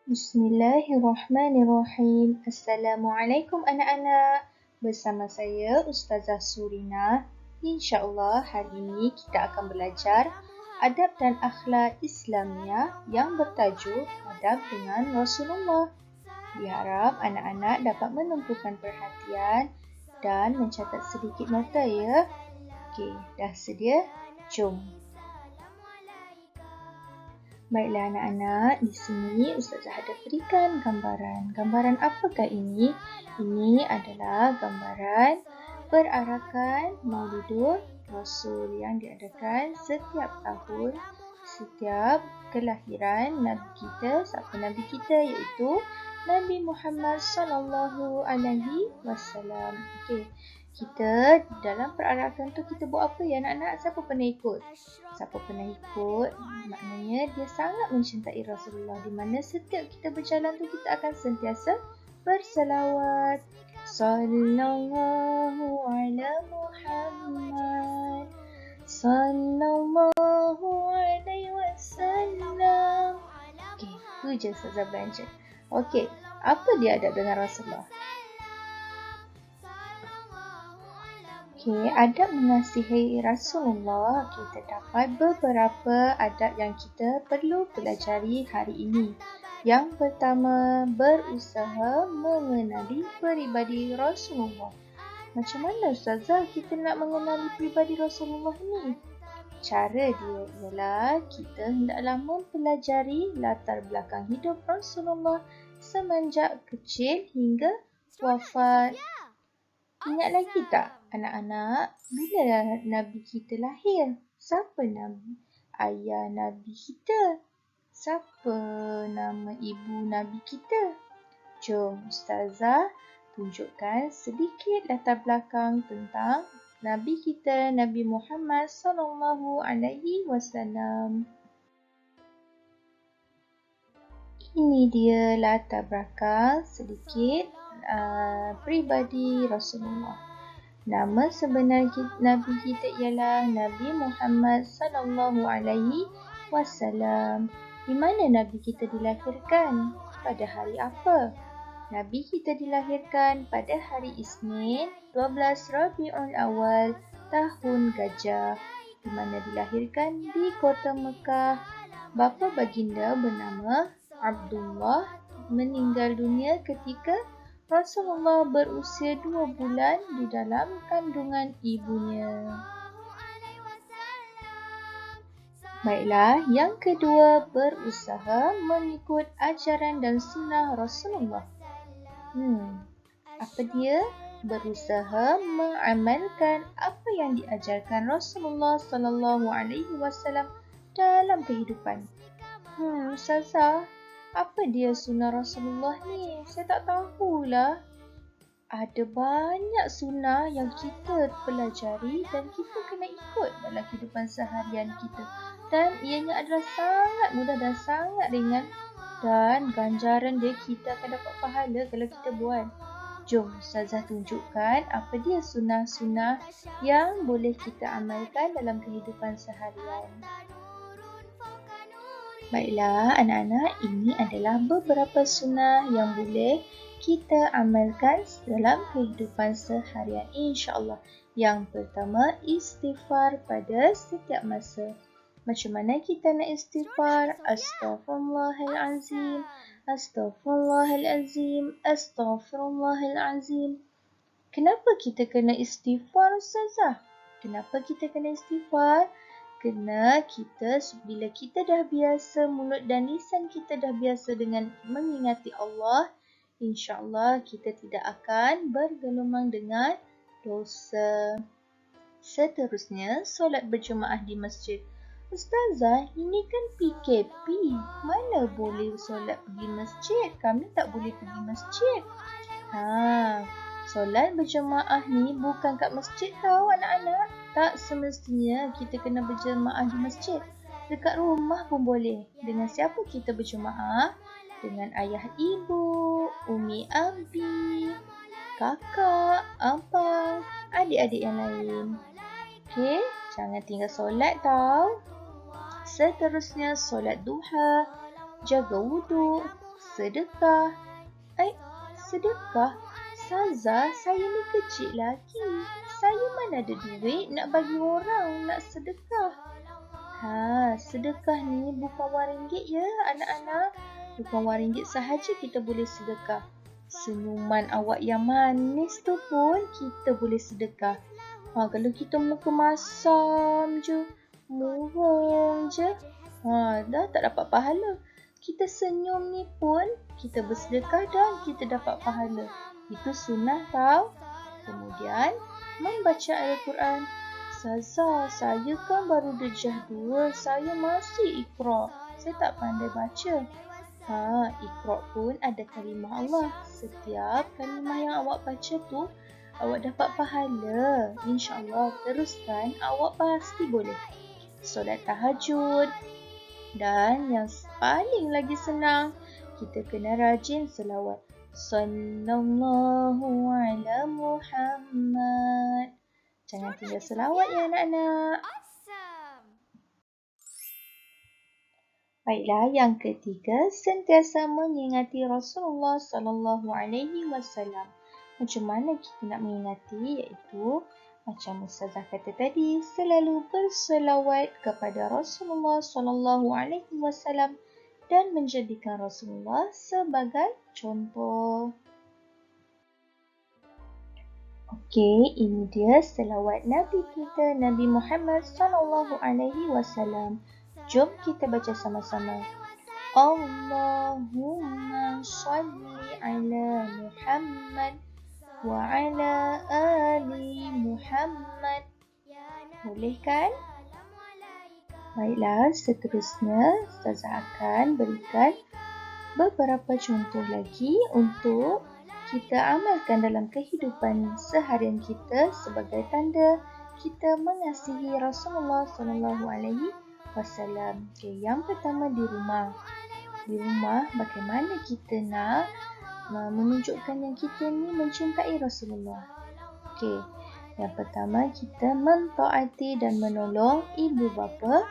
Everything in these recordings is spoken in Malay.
Bismillahirrahmanirrahim. Assalamualaikum anak-anak. Bersama saya Ustazah Surina. InsyaAllah hari ini kita akan belajar adab dan akhlak Islamiah yang bertajuk Adab dengan Rasulullah. Diharap anak-anak dapat menumpukan perhatian dan mencatat sedikit nota ya. Okey, dah sedia? Jom. Baiklah anak-anak, di sini Ustazah ada berikan gambaran. Gambaran apakah ini? Ini adalah gambaran perarakan Maulidur Rasul yang diadakan setiap tahun, setiap kelahiran Nabi kita. Siapa Nabi kita? Iaitu Nabi Muhammad sallallahu alaihi wasallam. Okey. Kita dalam perarakan tu kita buat apa ya anak-anak? Siapa pernah ikut? Siapa pernah ikut? Maknanya dia sangat mencintai Rasulullah, di mana setiap kita berjalan tu kita akan sentiasa berselawat. Sallallahu ala Muhammad sallallahu alaihi wasallam. Okey, tu je Ustazah belanja. Okey, apa dia adab dengan Rasulullah? Okey, adab mengasihi Rasulullah, kita dapat beberapa adab yang kita perlu pelajari hari ini. Yang pertama, berusaha mengenali peribadi Rasulullah. Macam mana Ustazah kita nak mengenali peribadi Rasulullah ni? Cara dia ialah kita hendaklah mempelajari latar belakang hidup Rasulullah semenjak kecil hingga wafat. Ingat lagi tak anak-anak, bila Nabi kita lahir? Siapa ayah Nabi kita? Siapa nama ibu Nabi kita? Jom Ustazah tunjukkan sedikit latar belakang tentang Nabi kita, Nabi Muhammad sallallahu alaihi wasallam. Ini dia latar belakang sedikit peribadi Rasulullah. Nama sebenar Nabi kita ialah Nabi Muhammad sallallahu alaihi wasallam. Di mana Nabi kita dilahirkan? Pada hari apa? Nabi kita dilahirkan pada hari Isnin, 12 Rabiul Awal, tahun Gajah. Di mana dilahirkan di kota Mekah. Bapa baginda bernama Abdullah meninggal dunia ketika Rasulullah berusia 2 bulan di dalam kandungan ibunya. Baiklah, yang kedua, berusaha mengikut ajaran dan sunnah Rasulullah. Apa dia? Berusaha mengamalkan apa yang diajarkan Rasulullah sallallahu alaihi wasallam dalam kehidupan. Ustazah, apa dia sunnah Rasulullah ni? Saya tak tahulah. Ada banyak sunnah yang kita pelajari dan kita kena ikut dalam kehidupan seharian kita. Dan ianya adalah sangat mudah dan sangat ringan. Dan ganjaran dia kita akan dapat pahala kalau kita buat. Jom Ustazah tunjukkan apa dia sunnah-sunnah yang boleh kita amalkan dalam kehidupan seharian. Baiklah anak-anak, ini adalah beberapa sunnah yang boleh kita amalkan dalam kehidupan seharian insya-Allah. Yang pertama, istighfar pada setiap masa. Macam mana kita nak istighfar? Astaghfirullahalazim, astaghfirullahalazim, astaghfirullahalazim. Kenapa kita kena istighfar Ustazah? Kenapa kita kena istighfar? Kerana bila kita dah biasa, mulut dan lisan kita dah biasa dengan mengingati Allah, insya-Allah kita tidak akan bergelumang dengan dosa. Seterusnya, solat berjemaah di masjid. Ustazah, ini kan PKP. Mana boleh solat pergi masjid? Kami tak boleh pergi masjid. Solat berjemaah ni bukan kat masjid tau anak-anak. Tak semestinya kita kena berjemaah di masjid. Dekat rumah pun boleh. Dengan siapa kita berjemaah? Dengan ayah ibu, umi abi, kakak, abang, adik-adik yang lain. Okey, jangan tinggal solat tau. Seterusnya solat duha, jaga wuduk, sedekah. Sedekah? Saza, saya ni kecil lagi. Saya mana ada duit nak bagi orang, nak sedekah. Sedekah ni bukan RM1 ya anak-anak. Bukan RM1 sahaja kita boleh sedekah. Senyuman awak yang manis tu pun kita boleh sedekah. Kalau kita muka masam je, murung je, dah tak dapat pahala. Kita senyum ni pun kita bersedekah dan kita dapat pahala. Itu sunnah tau. Kemudian membaca Al-Quran. Saza, saya kan baru darjah 2, saya masih Iqra. Saya tak pandai baca. Iqra pun ada kalimah Allah. Setiap kalimah yang awak baca tu, awak dapat pahala. InsyaAllah, teruskan, awak pasti boleh. Solat tahajud. Dan yang paling lagi senang, kita kena rajin selawat. Sallallahu ala Muhammad. Jangan tinggal selawat ya anak-anak. Baiklah, yang ketiga, sentiasa mengingati Rasulullah sallallahu alaihi wasallam. Macam mana kita nak mengingati? Iaitu macam Ustazah kata tadi, selalu berselawat kepada Rasulullah sallallahu alaihi wasallam dan menjadikan Rasulullah sebagai contoh. Okey, ini dia selawat Nabi kita, Nabi Muhammad sallallahu alaihi wasallam. Jom kita baca sama-sama. Allahumma salli ala Muhammad wa ala ali Muhammad. Boleh kan? Baiklah, seterusnya Ustazah akan berikan beberapa contoh lagi untuk kita amalkan dalam kehidupan seharian kita sebagai tanda kita mengasihi Rasulullah sallallahu alaihi wasallam. Okey, yang pertama di rumah. Di rumah, bagaimana kita nak menunjukkan yang kita ni mencintai Rasulullah? Okey, yang pertama kita mentaati dan menolong ibu bapa,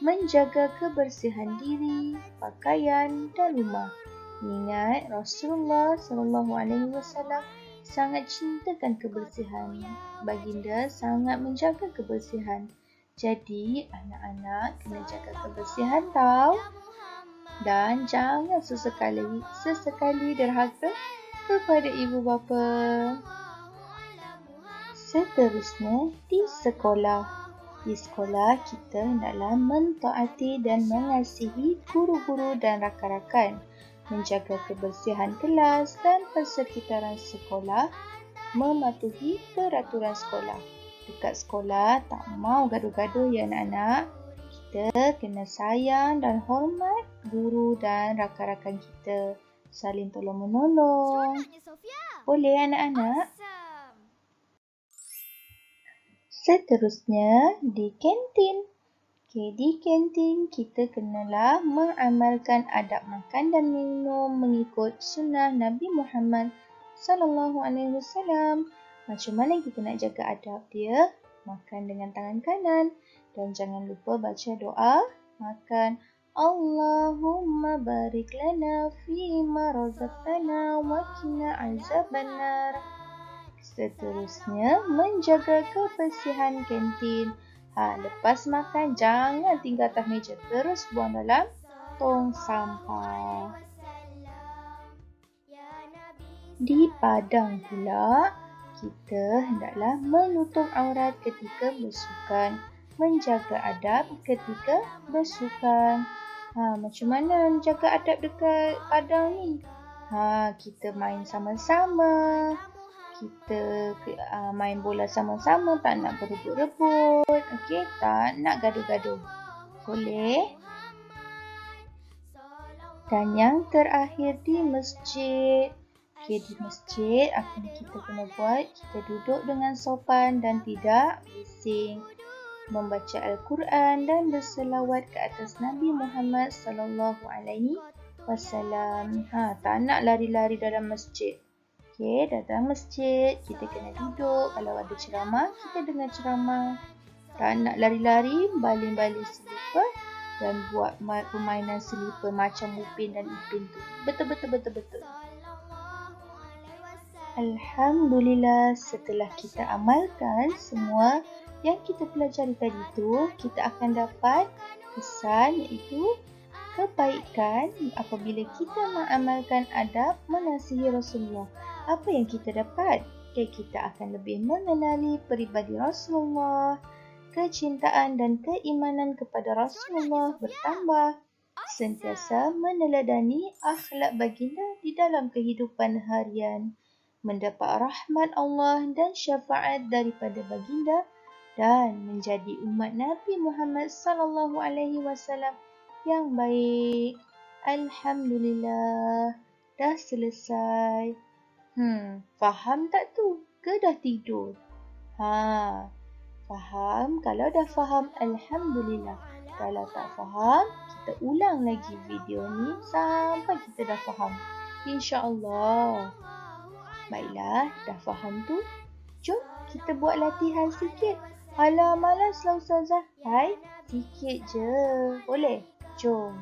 menjaga kebersihan diri, pakaian dan rumah. Ingat, Rasulullah sallallahu alaihi wasallam sangat cintakan kebersihan. Baginda sangat menjaga kebersihan. Jadi, anak-anak kena jaga kebersihan tau. Dan jangan sesekali derhaka kepada ibu bapa. Seterusnya, di sekolah. Di sekolah, kita hendaklah mentaati dan mengasihi guru-guru dan rakan-rakan, menjaga kebersihan kelas dan persekitaran sekolah, mematuhi peraturan sekolah. Dekat sekolah, tak mau gaduh-gaduh ya anak-anak. Kita kena sayang dan hormat guru dan rakan-rakan kita. Saling tolong-menolong. Boleh anak-anak? Seterusnya, di kantin. Okey, di kantin kita kenalah mengamalkan adab makan dan minum mengikut sunnah Nabi Muhammad sallallahu alaihi wasallam. Macam mana kita nak jaga adab dia? Makan dengan tangan kanan dan jangan lupa baca doa makan. Allahumma barik lana fima razaqtana wa qina azabannar. Seterusnya, menjaga kebersihan kantin. Lepas makan, jangan tinggal atas meja. Terus buang dalam tong sampah. Di padang pula, kita hendaklah menutup aurat ketika bersukan. Menjaga adab ketika bersukan. Macam mana jaga adab dekat padang ni? Kita main sama-sama. Kita main bola sama-sama, tak nak berebut-rebut. Okey, tak nak gaduh-gaduh. Boleh? Dan yang terakhir di masjid. Okey, di masjid apa yang kita kena buat? Kita duduk dengan sopan dan tidak bising. Membaca Al-Quran dan berselawat ke atas Nabi Muhammad sallallahu alaihi wasallam. Tak nak lari-lari dalam masjid. Okey, datang masjid, kita kena duduk. Kalau ada ceramah, kita dengar ceramah. Tak nak lari-lari, baling-baling selipar dan buat permainan selipar macam Upin dan Ipin tu. Betul. Alhamdulillah, setelah kita amalkan semua yang kita pelajari tadi tu, kita akan dapat kesan iaitu kebaikan apabila kita mengamalkan adab mengasihi Rasulullah. Apa yang kita dapat? Kita akan lebih mengenali peribadi Rasulullah, kecintaan dan keimanan kepada Rasulullah bertambah, sentiasa meneladani akhlak baginda di dalam kehidupan harian, mendapat rahmat Allah dan syafaat daripada baginda dan menjadi umat Nabi Muhammad sallallahu alaihi wasallam yang baik. Alhamdulillah, dah selesai. Faham tak tu? Ke dah tidur? Faham? Kalau dah faham, Alhamdulillah. Kalau tak faham, kita ulang lagi video ni sampai kita dah faham. InsyaAllah. Baiklah, dah faham tu? Jom kita buat latihan sikit. Alah, malaslah Ustazah. Hai, sikit je. Boleh? Jom.